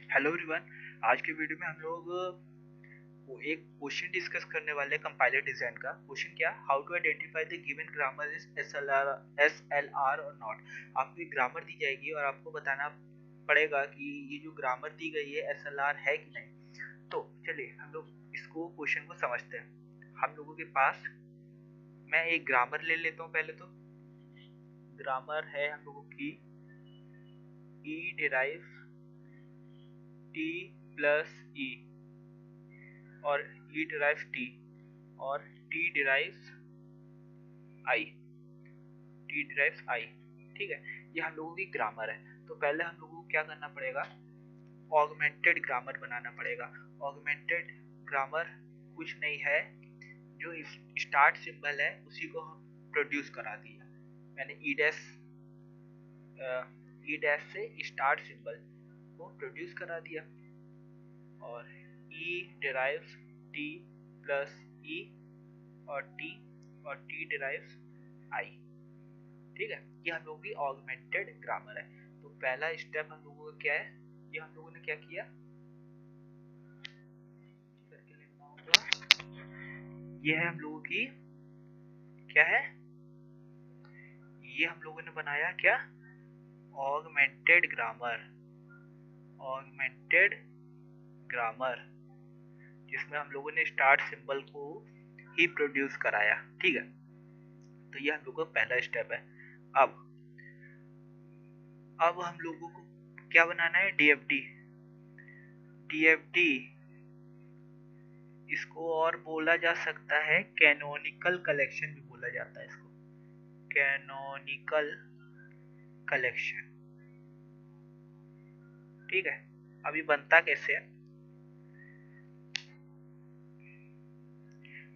Hello everyone. आज के video में हम लोग एक क्वेश्चन डिस्कस करने वाले हैं कंपाइलर डिजाइन का। क्वेश्चन क्या, how to identify the given grammar is SLR और नॉट। आपको एक ग्रामर दी जाएगी और आपको बताना पड़ेगा कि ये जो ग्रामर दी गई है एसएलआर है कि नहीं। तो चलिए हम लोग इसको क्वेश्चन को समझते हैं। हम लोगों के पास मैं एक ग्रामर ले लेता हूँ। पहले तो ग्रामर है हम लोगों की ई डिराइव टी प्लस ई और E derives T और T derives I, T derives I। ठीक है, ये हम लोगों की ग्रामर है। तो पहले हम लोगों को क्या करना पड़ेगा, ऑगमेंटेड ग्रामर बनाना पड़ेगा। ऑगमेंटेड ग्रामर कुछ नहीं है, जो स्टार्ट सिंबल है उसी को प्रोड्यूस करा दिया। मैंने ई डैश से स्टार्ट सिंबल को प्रोड्यूस करा दिया और E derives T plus E और T derives I। ठीक है, ये हम लोगों की ऑगमेंटेड ग्रामर है। तो पहला स्टेप हम लोगों का क्या है, ये हम लोगों ने क्या किया करके लिखना होगा। ये है हम लोगों की क्या है, ये हम लोगों ने बनाया क्या, ऑगमेंटेड ग्रामर। ऑगमेंटेड ग्रामर जिसमें हम लोगों ने स्टार्ट सिंबल को ही प्रोड्यूस कराया। ठीक है, तो ये हम लोगों का पहला स्टेप है। अब हम लोगों को क्या बनाना है, डीएफडी। डीएफडी इसको और बोला जा सकता है कैनोनिकल कलेक्शन भी बोला जाता है इसको, कैनोनिकल कलेक्शन। ठीक है, अभी बनता कैसे है,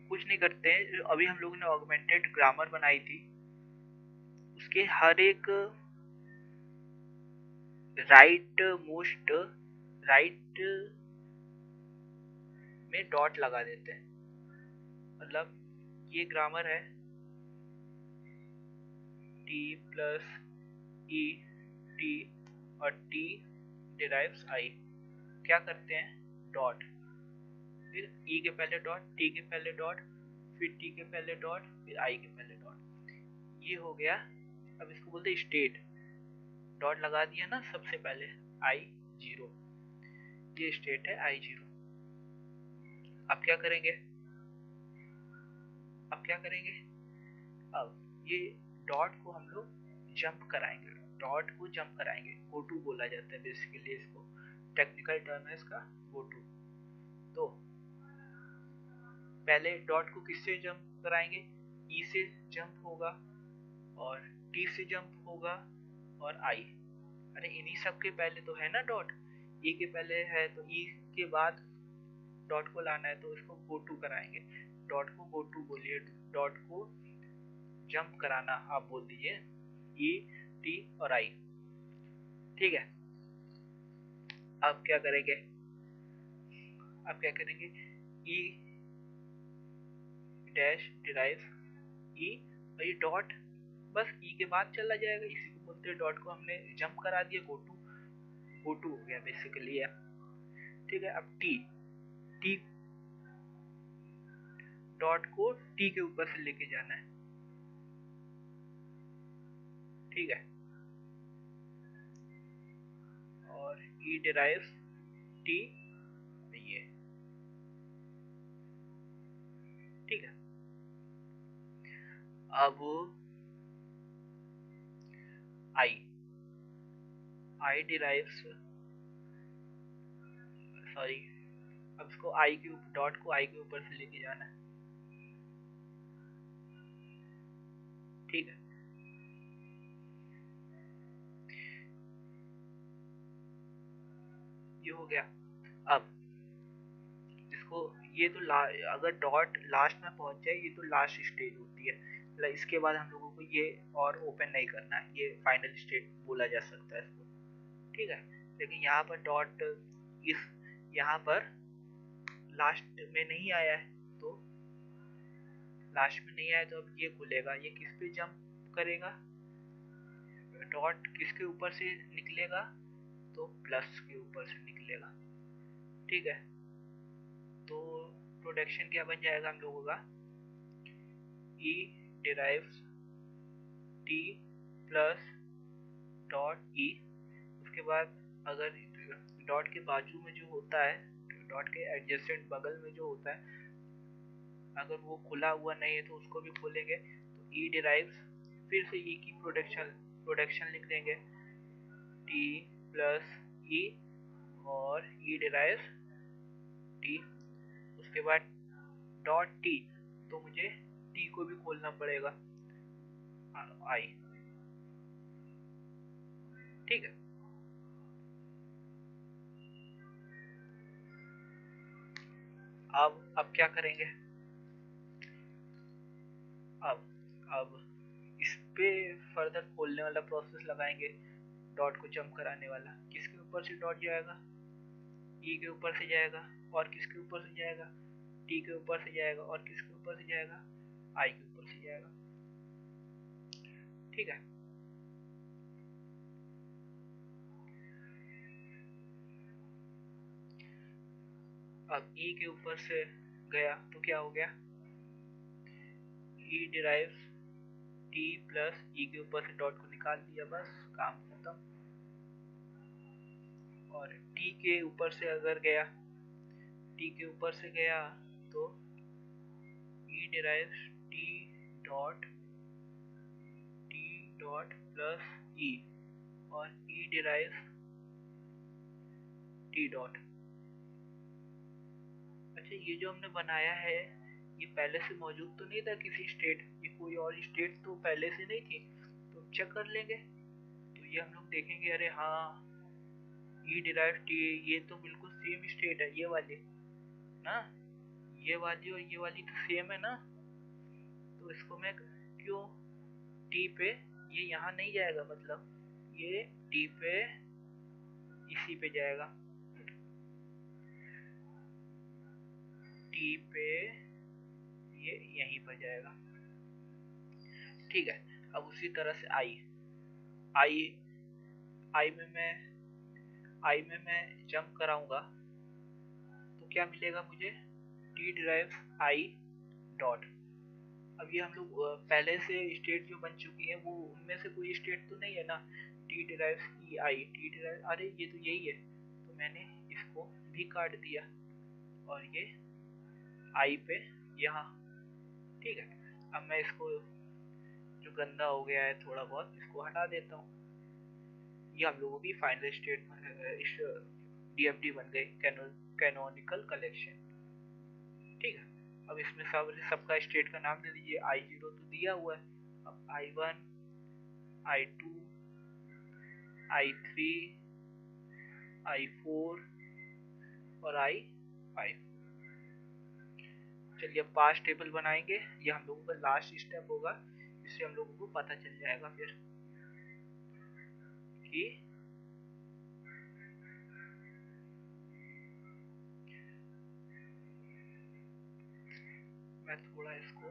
कुछ नहीं करते हैं। अभी हम लोगों ने ऑगमेंटेड ग्रामर बनाई थी, उसके हर एक राइट में डॉट लगा देते हैं। मतलब ये ग्रामर है T प्लस E T और T डिराइव्स I। क्या करते हैं, डॉट, फिर E के पहले डॉट, T के पहले डॉट, फिर T के पहले डॉट, फिर I के पहले डॉट। ये हो गया। अब इसको बोलते हैं स्टेट। डॉट लगा दिया ना सबसे पहले, I0, ये स्टेट है I0। अब क्या करेंगे, अब ये डॉट को हम लोग जंप कराएंगे, डॉट को जंप कराएंगे। गो टू बोला जाता है बेसिकली इसको, टेक्निकल टर्म है इसका गो टू। तो पहले डॉट को किससे जंप कराएंगे, ई से जंप होगा और टी से जंप होगा और आई। अरे इन्हीं सब के पहले तो है ना डॉट, ई के पहले है तो ई के बाद डॉट को लाना है, तो इसको गो टू कराएंगे। डॉट को गो टू बोलिए, डॉट को जंप कराना आप बोल दीजिए, ई टी और आई। ठीक है, अब क्या करेंगे, ई डैश डिराइव ई, और ये डॉट बस ई के बाद चला जाएगा, इसी को बोलते हैं डॉट को हमने जंप करा दिया, गो टू हो गया बेसिकली है। ठीक है, अब टी डॉट को टी के ऊपर से लेके जाना है। ठीक है, और ई डिराइव्स टी, ये ठीक है। अब आई डिराइव्स, सॉरी, अब इसको आई के ऊपर, डॉट को आई के ऊपर से लेके जाना है। ठीक है, ये हो गया। अब इसको ये तो अगर डॉट लास्ट में पहुंच जाए, ये तो लास्ट स्टेज होती है, मतलब इसके बाद हम लोगों को ये और ओपन नहीं करना है, ये फाइनल स्टेज बोला जा सकता है इसको। ठीक है, लेकिन यहाँ पर डॉट इस यहाँ पर लास्ट में नहीं आया है, तो लास्ट में नहीं आया तो अब ये खुलेगा, ये किस पे जंप करेगा, डॉट किसके ऊपर से निकलेगा, तो तो प्लस के ऊपर से निकलेगा। ठीक है, तो प्रोडक्शन क्या बन जाएगा हम लोगों का, E derives T plus dot E. उसके बाद अगर डॉट के बाजू में जो होता है, डॉट के एडजेसेंट बगल में जो होता है, अगर वो खुला हुआ नहीं है तो उसको भी खोलेंगे, तो ई डिराइव्स, फिर से ई की प्रोडक्शन लिख देंगे, टी प्लस ई और ई डिराइव्स टी। उसके बाद डॉट टी, तो मुझे टी को भी खोलना पड़ेगा, आई। ठीक है, अब क्या करेंगे, अब इस पे फर्दर खोलने वाला प्रोसेस लगाएंगे, डॉट को जंप कराने वाला। किसके ऊपर से डॉट जाएगा, ई के ऊपर से जाएगा, और किसके ऊपर से जाएगा, टी के ऊपर से जाएगा, और किसके ऊपर से जाएगा, आई के ऊपर से जाएगा। ठीक है, अब ई के ऊपर से गया तो क्या हो गया, ई डिराइव्स टी प्लस ई के ऊपर से डॉट को निकाल दिया, बस काम खत्म। और टी के ऊपर से अगर गया, टी के ऊपर से गया तो ई डिराइव्स टी डॉट प्लस ई, और ई डिराइव्स टी डॉट। अच्छा, ये जो हमने बनाया है ये पहले से मौजूद तो नहीं था किसी स्टेट, ये कोई और स्टेट तो पहले से नहीं थी, तो चेक कर लेंगे। तो ये हम लोग देखेंगे, अरे हाँ, ई डिराइव टी, ये तो बिल्कुल सेम स्टेट है, ये वाली ना, ये वाली और ये वाली तो सेम है ना, तो इसको मैं क्यों टी पे, ये यहाँ नहीं जाएगा, मतलब ये टी पे इसी पे जाएगा, टी पे ये यहीं पर जाएगा। ठीक है, अब उसी तरह से आई आई आई में मैं जंप कराऊंगा तो क्या मिलेगा मुझे, टी डिराइव्स आई डॉट। अब ये हम लोग पहले से स्टेट जो बन चुकी है वो उनमें से कोई स्टेट तो नहीं है ना, टी डिराइव्स ई आई, टी डिराइव, अरे ये तो यही है, तो मैंने इसको भी काट दिया और ये आई पे यहाँ। ठीक है, अब मैं इसको जो गंदा हो गया है थोड़ा बहुत इसको हटा देता हूँ। ये हम लोगों की फाइनल स्टेट डीएफडी बन गई, कैनोनिकल कलेक्शन। ठीक है, अब इसमें सबका स्टेट का नाम दे दीजिए, i0 तो दिया हुआ है, अब i1 i2 i3 i4 और i5। चलिए अब पास टेबल बनाएंगे, ये हम लोगों का लास्ट स्टेप होगा, इससे हम लोगों को पता चल जाएगा फिर कि मैं थोड़ा इसको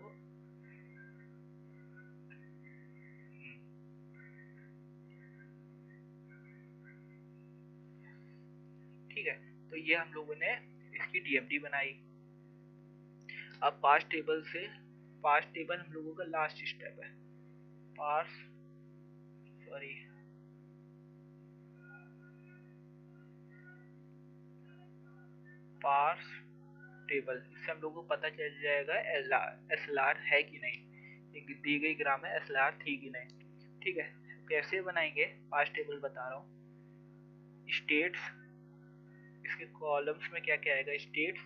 ठीक है, तो ये हम लोगों ने इसकी डीएफडी बनाई। अब पास टेबल हम लोगों का लास्ट स्टेप है, पार्स टेबल। इससे हम लोगों को पता चल जाएगा एसएलआर है कि नहीं, दी गई ग्राम में एसएलआर थी कि नहीं। ठीक है, कैसे बनाएंगे, पास टेबल बता रहा हूँ। स्टेट्स, इसके कॉलम्स में क्या क्या आएगा, स्टेट्स,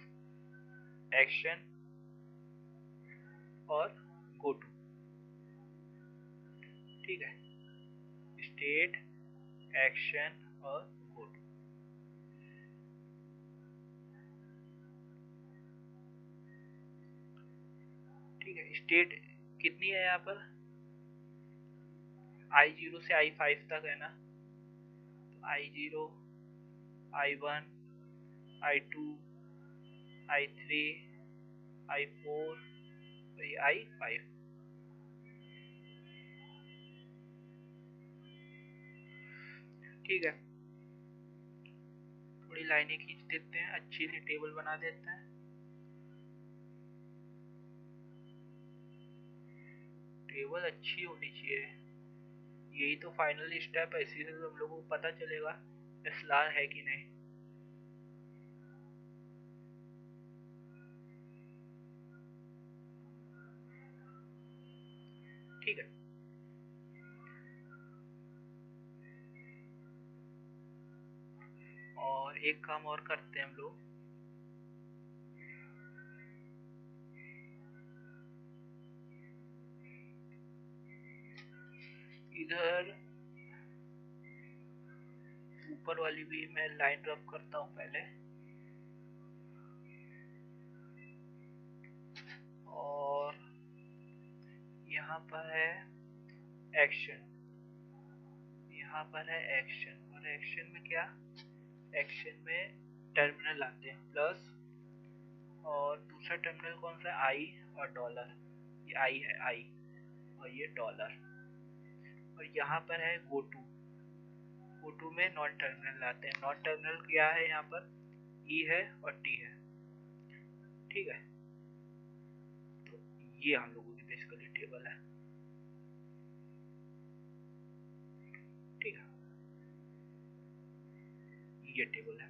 एक्शन और गो टू। ठीक है, स्टेट, एक्शन और गो टू। ठीक है, स्टेट कितनी है यहाँ पर, i0 से i5 तक है ना, तो i0 i1 i2 i3 i4 और ये i5। ठीक है, ये लाइनें खींच देते हैं, अच्छी सी टेबल बना देते हैं। टेबल अच्छी होनी चाहिए, यही तो फाइनल स्टेप है, इसी से तो हम लोगों को पता चलेगा एसएलआर है कि नहीं। ठीक है, और एक काम और करते हैं हम लोग, इधर ऊपर वाली भी मैं लाइन ड्रॉप करता हूँ पहले, और यहाँ पर है एक्शन, यहाँ पर है एक्शन, और एक्शन में क्या, एक्शन में टर्मिनल आते हैं प्लस, और दूसरा टर्मिनल कौन सा है, आई और डॉलर, ये आई है आई, और ये डॉलर, और यहाँ पर है गो टू, गो टू में नॉन टर्मिनल आते हैं, नॉन टर्मिनल क्या है यहाँ पर, ई है और टी है। ठीक है, तो ये हम लोगों की बेसिकली टेबल है। ठीक है, ये टेबल है।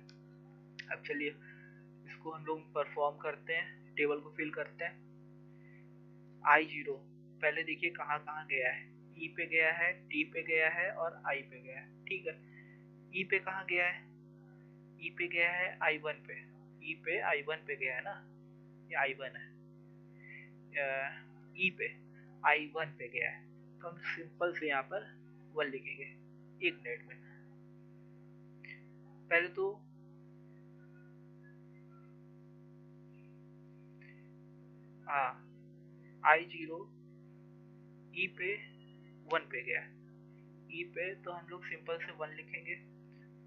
अब चलिए इसको हम लोग परफॉर्म करते हैं, टेबल को फिल करते हैं। I0 पहले देखिए कहाँ कहाँ गया है, E पे गया है, T पे गया है और I पे गया है। ठीक है, E पे कहाँ गया है, E पे गया है I1 पे, E पे I1 पे गया है ना, ये I1 है, E पे I1 पे गया है, तो हम सिंपल से यहाँ पर 1 लिखेंगे 1 मिनट में। पहले तो हाँ, I0 E पे 1 पे गया है, E पे तो हम लोग सिंपल से 1 लिखेंगे,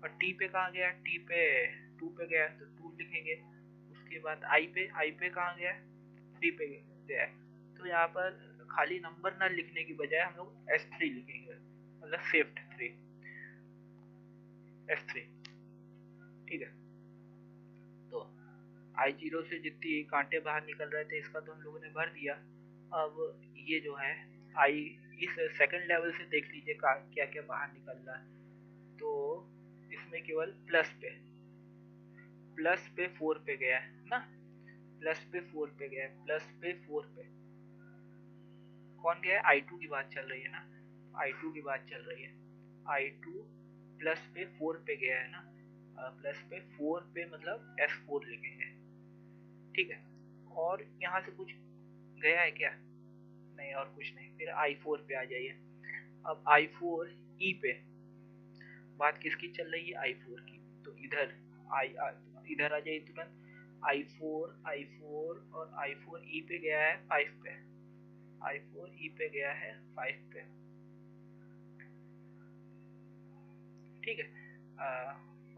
और T पे कहाँ गया, T पे 2 पे गया तो 2 लिखेंगे। उसके बाद I पे कहाँ गया, 3 पे गया है, तो यहाँ पर खाली नंबर ना लिखने की बजाय हम लोग S3 लिखेंगे, मतलब शिफ्ट 3 S3। ठीक है, तो I0 से जितनी कांटे बाहर निकल रहे थे इसका तो हम लोगों ने भर दिया। अब ये जो है आई, इस सेकंड लेवल से देख लीजिए क्या क्या बाहर निकल रहा है, तो इसमें केवल प्लस पे 4 पे गया है ना, प्लस पे 4 पे गया है, प्लस पे 4 पे कौन गया है, I2 की बात चल रही है ना, I2 की बात चल रही है, I2 प्लस पे 4 पे गया है ना, प्लस पे 4 पे मतलब S4 लिखेंगे। ठीक है, और यहाँ से कुछ गया है क्या, नहीं और कुछ नहीं, फिर I4 पे आ जाइए। अब I4 E पे बात किसकी चल रही है, I4 की, तो इधर आ जाइए तुरंत, I4 और I4 E पे गया है 5 पे, I4 E पे गया है 5 पे। ठीक है,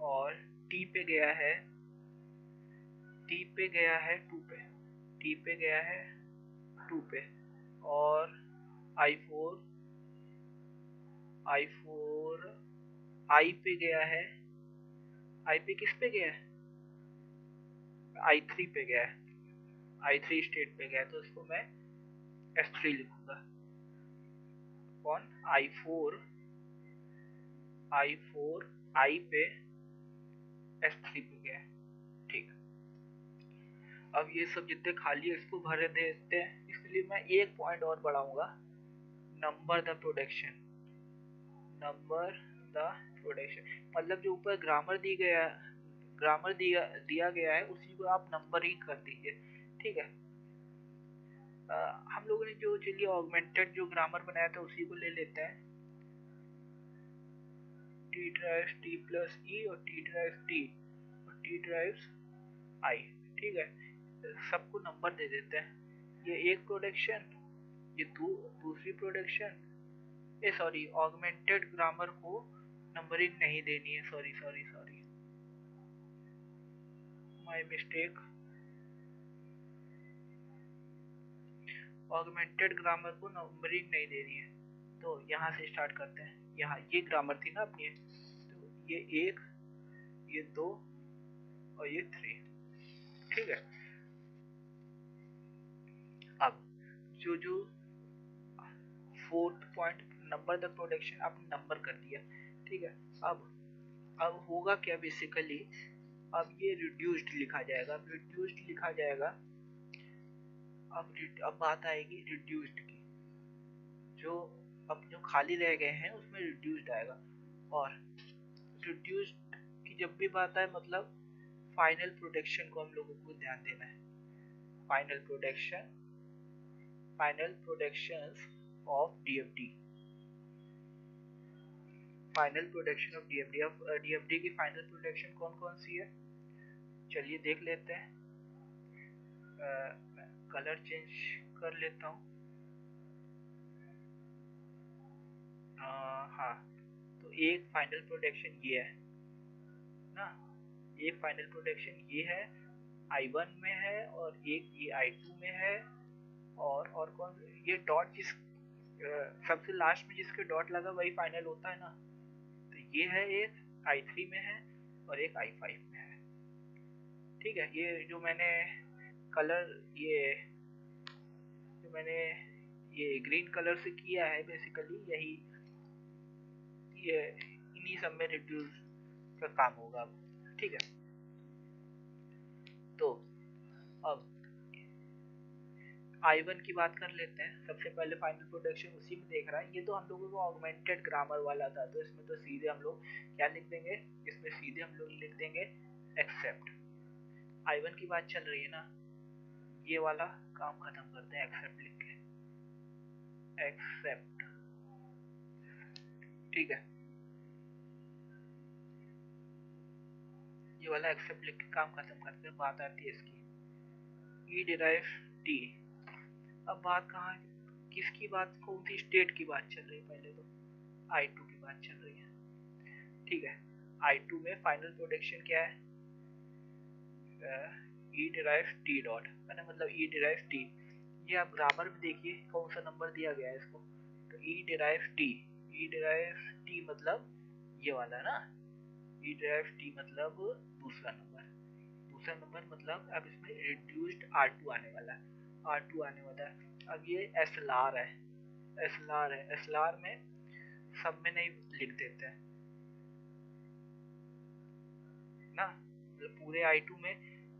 और T पे गया है, T पे गया है 2 पे, T पे गया है 2 पे, और I4 I पे गया है, I पे किस पे गया है, I3 पे गया है, I3 स्टेट पे गया है, तो इसको मैं S3 लिखूंगा। कौन, I4 I पे S3 पे गया है। ठीक है, अब ये सब जितने खाली है इसको भरे देते हैं, इसलिए मैं एक पॉइंट और बढ़ाऊंगा, number the production, number the production, मतलब जो ऊपर ग्रामर दिया गया है उसी को आप नंबरिंग कर दीजिए। ठीक है, हम लोगों ने जो चलिए ऑगमेंटेड जो ग्रामर बनाया था उसी को ले लेते हैं, T drives T plus E और T drives T और T drives I। ठीक है, सबको नंबर दे देते हैं, ये एक प्रोडक्शन, ये दूसरी प्रोडक्शन, ये सॉरी ऑगमेंटेड ग्रामर को नंबरिंग नहीं देनी है, sorry sorry sorry my mistake, augmented grammar को नंबरिंग नहीं देनी है। तो यहाँ से स्टार्ट करते हैं, यहाँ ये ग्रामर थी ना अपनी, तो ये 1 ये 2 और ये 3। ठीक है। अब जो जो fourth point, number the production, आपने नंबर कर दिया। ठीक है। अब होगा क्या बेसिकली, अब ये रिड्यूस्ड लिखा जाएगा। अब रिड्यूस्ड लिखा जाएगा। अब बात आएगी रिड्यूस्ड की, जो अब जो खाली रह गए हैं उसमें रिड्यूस्ड आएगा। और रिड्यूस्ड की जब भी बात आए मतलब फाइनल प्रोडक्शन को हम लोगों को ध्यान देना है। Final productions of DFD, final production of DFD. अब डीएफडी की फाइनल प्रोडक्शन कौन कौन सी है, चलिए देख लेते हैं। कलर चेंज कर लेता हूँ। हाँ, तो एक फाइनल प्रोडक्शन ये है ना, एक फाइनल प्रोडक्शन ये है, I1 में है, और एक ये I2 में है। और कौन, ये डॉट जिस सबसे लास्ट में जिसके डॉट लगा वही फाइनल होता है ना, तो ये है एक I3 में है और एक I5 में है। ठीक है। ये जो मैंने कलर, ये ग्रीन कलर से किया है बेसिकली, यही ये इन्हीं सब में रिड्यूस का काम होगा अब। ठीक है। तो अब I1 की बात कर लेते हैं। सबसे पहले फाइनल प्रोडक्शन उसी में देख रहा है। ये तो हम लोगों को ऑगमेंटेड ग्रामर वाला था, तो इसमें तो सीधे हम लोग क्या लिख देंगे, इसमें सीधे हम लोग लिख देंगे एक्सेप्ट। I1 की बात चल रही है ना, ये वाला काम खत्म करते हैं एक्सेप्ट लिख के, एक्सेप्ट। ठीक है। ये वाला एक्सेप्ट लिख के काम खत्म करते हैं। बात आती है इसकी ई डिराइव टी। अब बात कहाँ, किसकी बात, कौन सी स्टेट की बात चल रही है, पहले तो I2 की बात चल रही है। ठीक है। I2 में फाइनल प्रोडक्शन क्या है, ई डिराइव टी डॉट, मैंने मतलब ई डिराइव टी। ये आप ग्रामर में देखिए कौन सा नंबर दिया गया है इसको, तो ई डिराइव टी। ई डिराइव टी मतलब ये वाला ना, ई डिराइव टी मतलब दूसरा नंबर। दूसरा नंबर मतलब अब इसमें रिड्यूस्ड R2 आने वाला है, R2 आने वाला है। अब ये SLR है, SLR में सब में नहीं लिख देते हैं ना, मतलब पूरे I2 में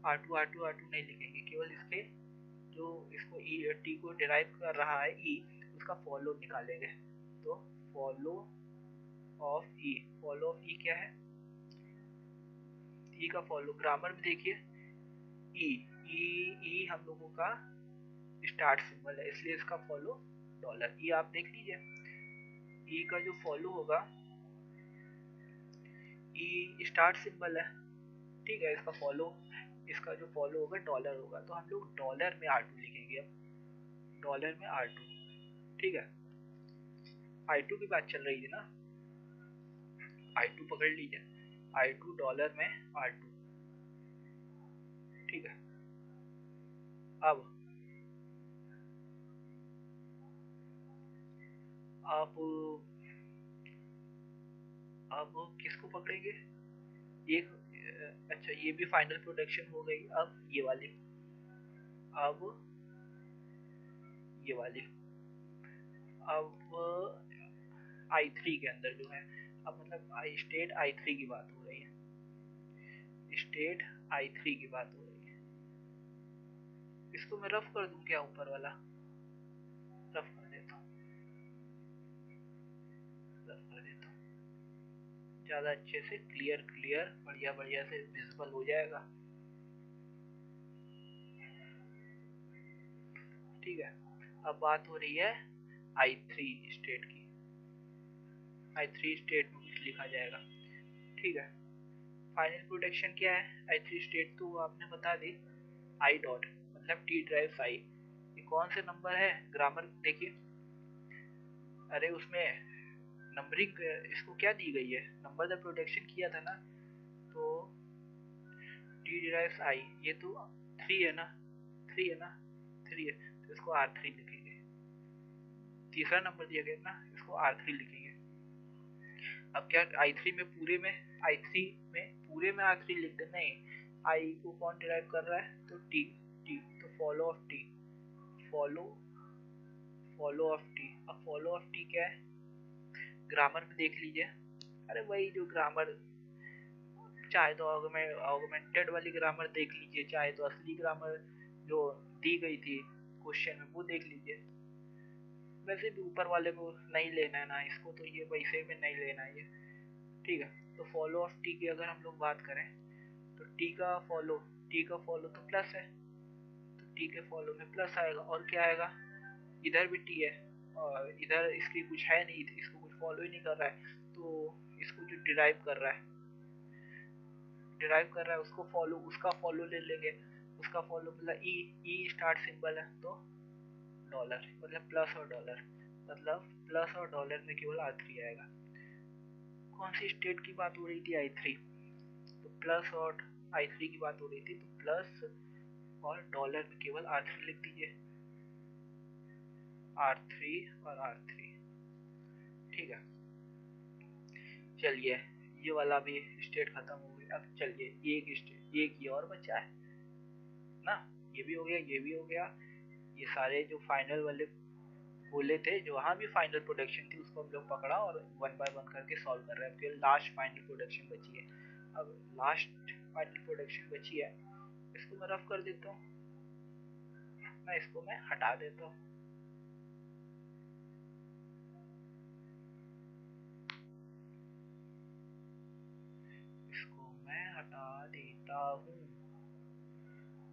R2 नहीं लिखेंगे, केवल इसके जो इसको टी को डिराइव कर रहा है ई, उसका फॉलो निकालेंगे। तो फॉलो ऑफ ई क्या है, ई का फॉलो ग्रामर में देखिए, ई हम लोगों का स्टार्ट सिंबल है, इसलिए इसका फॉलो डॉलर। ई आप देख लीजिए, ई का जो फॉलो होगा, ई स्टार्ट सिंबल है। ठीक है। इसका जो फॉलो होगा डॉलर होगा, तो हम लोग डॉलर में R2 लिखेंगे। अब डॉलर में R2। ठीक है। I2 की बात चल रही है ना, I2 पकड़ लीजिए, I2 डॉलर में R2। ठीक है। अब अब किसको पकड़ेंगे, एक, अच्छा ये भी फाइनल प्रोडक्शन हो गई। अब ये वाली, अब ये वाली, अब I3 के अंदर जो है, अब मतलब स्टेट I3 की बात हो रही है, स्टेट I3 की बात हो रही है। इसको मैं रफ कर दूं क्या, ऊपर वाला रफ कर देता हूँ, ज्यादा अच्छे से क्लियर बढ़िया से विजिबल हो जाएगा। ठीक है। अब बात हो रही है I3 स्टेट की, I3 स्टेट में कुछ लिखा जाएगा। ठीक है। फाइनल प्रोडक्शन क्या है, I3 स्टेट तो आपने बता दी, I डॉट मतलब T ड्राइव्स I। ये कौन से नंबर है, ग्रामर देखिए, अरे उसमें नंबरिंग इसको क्या दी गई है, नंबर द प्रोडक्शन किया था ना, तो T ड्राइव्स I, ये तो 3 है ना, 3 है ना, 3 है, तो इसको R3 लिखेंगे। तीसरा नंबर दिया गया ना, इसको R3 लिखेंगे। अब क्या I3 में पूरे में R3 लिख देना, नहीं, आई को कौन डिराइव कर रहा है, तो टी। टी तो follow of T, follow of T. अब फॉलो ऑफ टी क्या है, ग्रामर में देख लीजिए, अरे वही जो ग्रामर, चाहे तो ऑगमेंटेड वाली ग्रामर देख लीजिए, चाहे तो असली ग्रामर जो दी गई थी क्वेश्चन में वो देख लीजिए। वैसे भी ऊपर वाले को नहीं लेना है ना इसको, तो ये वैसे में नहीं लेना है ये, ठीक है। तो फॉलो ऑफ टी की अगर हम लोग बात करें तो टी का फॉलो तो प्लस है, तो टी के फॉलो में प्लस आएगा, और क्या आएगा, इधर भी टी है और इधर इसकी कुछ है नहीं, इसको कुछ फॉलो ही नहीं कर रहा है, तो इसको जो डिराइव कर रहा है उसको फॉलो, उसका फॉलो ले लेंगे। उसका फॉलो मतलब ई स्टार्ट सिंबल है तो डॉलर, मतलब प्लस और डॉलर, मतलब प्लस और डॉलर में केवल R3 आएगा। कौन सी स्टेट की बात हो रही थी, I3, तो प्लस और I3 की बात हो रही थी, तो प्लस और डॉलर में केवल R3 लिख दीजिए, R3 और R3, ठीक है। चलिए ये वाला भी स्टेट खत्म हो गई। अब चलिए एक ही और बचा है ना, ये भी हो गया, ये भी हो गया। ये सारे जो फाइनल वाले बोले थे, जो वहाँ भी फाइनल प्रोडक्शन थी उसको हम लोग पकड़ा और वन बाय वन करके सॉल्व कर रहे हैं। फिर लास्ट फाइनल प्रोडक्शन बची है। अब लास्ट फाइनल प्रोडक्शन बची है, इसको मैं रफ कर देता हूँ, इसको मैं हटा देता हूँ। इसको मैं हटा देता हूँ।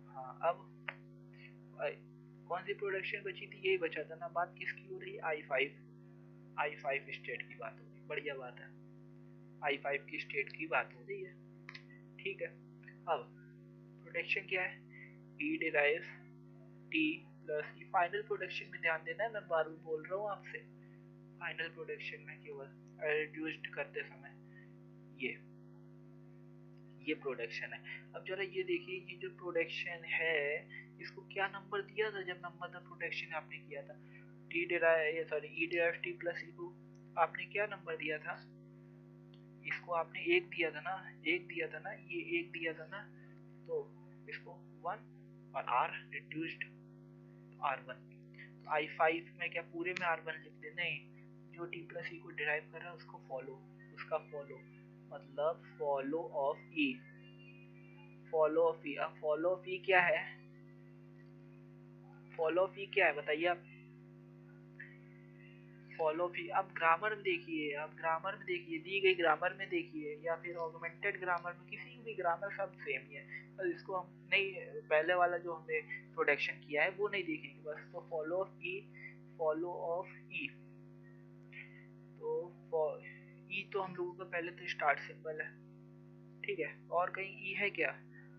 हाँ अब कौन सी प्रोडक्शन बची थी, यही बचा था ना। बात किसकी हो रही है, I5 स्टेट की बात हो रही है, बढ़िया बात है, I5 की स्टेट की बात हो रही है, ठीक है। अब प्रोडक्शन क्या है, E derive T plus E। Final production में ध्यान देना है, मैं बार बार बोल रहा हूँ आपसे, फाइनल प्रोडक्शन में केवल रिड्यूस्ड करते समय ये प्रोडक्शन है। अब जरा ये देखिए, ये जो प्रोडक्शन है इसको क्या नंबर दिया था जब नंबर द प्रोडक्शन आपने किया था, E derive T plus E को आपने क्या नंबर दिया था, इसको आपने एक दिया था ना, ये एक दिया था ना, तो इसको 1 और R रिड्यूस्ड R1। तो I5 में क्या पूरे में R1 लिख दे, नहीं, जो T प्लस E को डिराइव कर रहा है उसका फॉलो मतलब फॉलो ऑफ E। अब फॉलो ऑफ E क्या है, बताइए आप। फॉलो ऑफ E अब ग्रामर में देखिए, दी गई ग्रामर में देखिए, या फिर ऑगमेंटेड ग्रामर में, किसी भी ग्रामर सब सेम ही है। बस इसको हम नहीं, पहले वाला जो हमने प्रोडक्शन किया है वो नहीं देखेंगे बस। तो फॉलो ऑफ E तो E तो हम लोगों का पहले तो स्टार्ट सिंबल है, ठीक है। और कहीं E है क्या,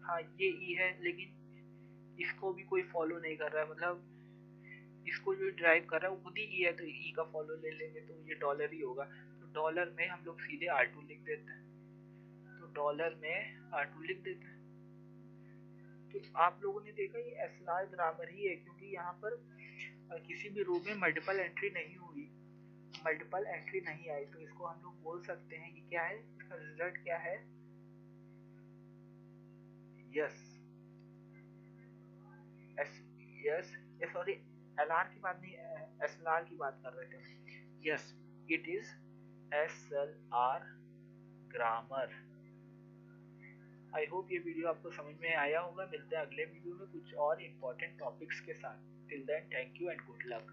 हाँ ये E है, लेकिन इसको भी कोई फॉलो नहीं कर रहा है, मतलब इसको जो ड्राइव कर रहा है वो खुद ही E है, तो E का फॉलो ले लेंगे तो ये डॉलर ही होगा। तो डॉलर में हम लोग सीधे R2 लिख देते हैं, तो डॉलर में R2 लिख देते हैं। तो आप लोगों ने देखा ये एसएलआर ग्रामर ही है, क्योंकि यहाँ पर किसी भी रो में मल्टीपल एंट्री नहीं आई, तो इसको हम लोग बोल सकते हैं कि क्या है, इसका रिजल्ट क्या है, यस सॉरी एलआर की बात नहीं, एसएलआर की बात कर रहे थे। Yes, it is SLR grammar. I hope ये वीडियो आपको समझ में आया होगा। मिलते हैं अगले वीडियो में कुछ और इम्पोर्टेंट टॉपिक्स के साथ। Till then thank you and good luck.